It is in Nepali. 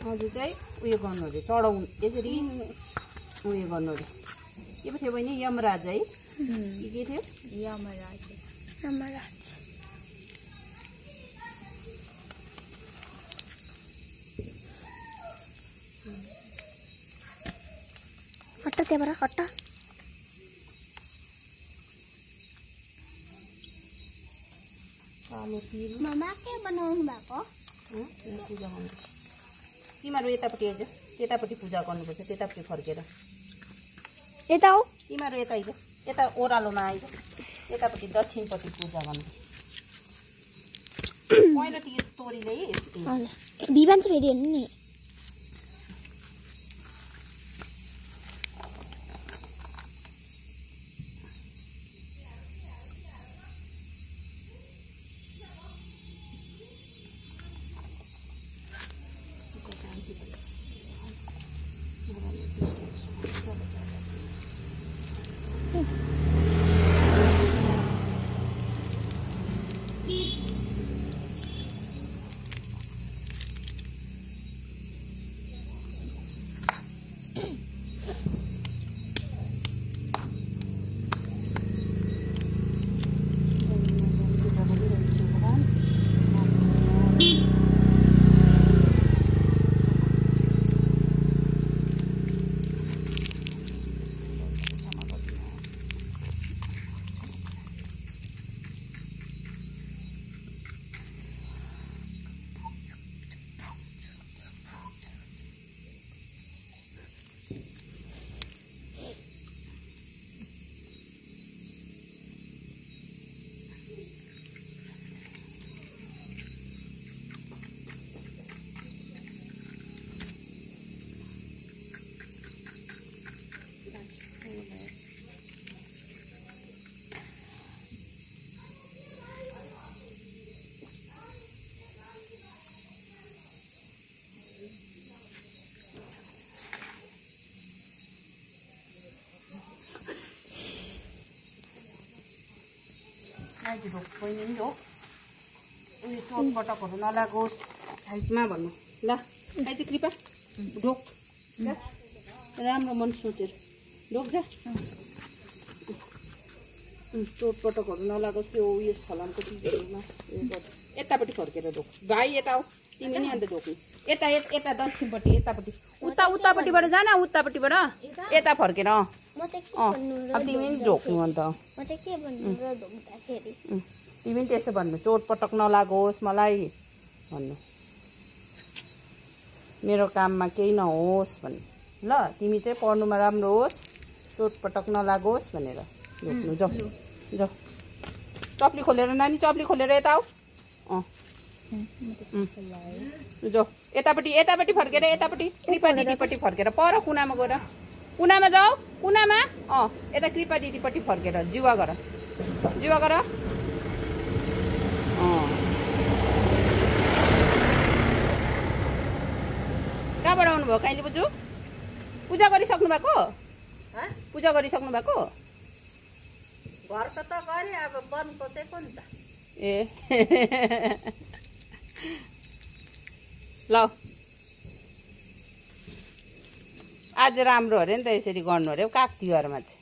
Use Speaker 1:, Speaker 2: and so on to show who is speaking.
Speaker 1: अझै चाहिँ उयो गर्नु अरे चढाउनु यसरी उयो गर्नु अरे के पो थियो बहिनी यमराज है के थियो
Speaker 2: यमराज
Speaker 3: हट्टा त्यहाँबाट हट्टा
Speaker 1: कालो तिल
Speaker 3: मामा के बनाउनु भएको
Speaker 1: पूजा गर्नु तिमीहरू यतापट्टि आइज त्यतापट्टि पूजा गर्नुपर्छ त्यतापट्टि फर्केर
Speaker 3: यता हो
Speaker 1: तिमीहरू यता आइज यता ओह्रालोमा आइज यतापट्टि दक्षिणपट्टि पूजा गर्नु पहिलो ती तोरीले
Speaker 3: भिवान चाहिँ फेरि हेर्नु नि
Speaker 1: ढोक बहिनी नि ढोक उयो चोटपटकहरू नलागोस् साइडमा भन्नु ल आइज कृपा ढोक ल राम्रो मन सोचेर ढोक जा चोटपटकहरू नलागोस् त्यो उयो फलामको चिजहरूमा यतापट्टि फर्केर ढोक भाइ यता हो तिमी नि अन्त ढोक्नु यता यता दक्षिणपट्टि यतापट्टि उतापट्टिबाट जा न उतापट्टिबाट यता फर्केर अब तिमी नि ढोक्नु अन्त तिमी नि त्यसो भन्नु चोटपटक नलागोस् मलाई भन्नु मेरो काममा केही नहोस् भन्नु ल तिमी चाहिँ पढ्नुमा राम्रो होस् चोटपटक नलागोस् भनेर ढोक्नु जाऊ जाऊ चप्ली खोलेर नानी चप्ली खोलेर यता आऊ जाऊ यतापट्टि फर्केर यतापट्टि कृपा दिदीपट्टि फर्केर पर कुनामा गएर कुनामा जाऊ कुनामा यता कृपा दिदीपट्टि फर्केर जुवा गर कहाँबाट आउनुभयो काइली बुजु पूजा गरिसक्नु भएको पूजा गरिसक्नु भएको
Speaker 2: घरको त गरे अब बनको चाहिँ कुन त
Speaker 1: ए ल आज राम्रो अरे नि त यसरी गर्नु अरे काग तिहारमा चाहिँ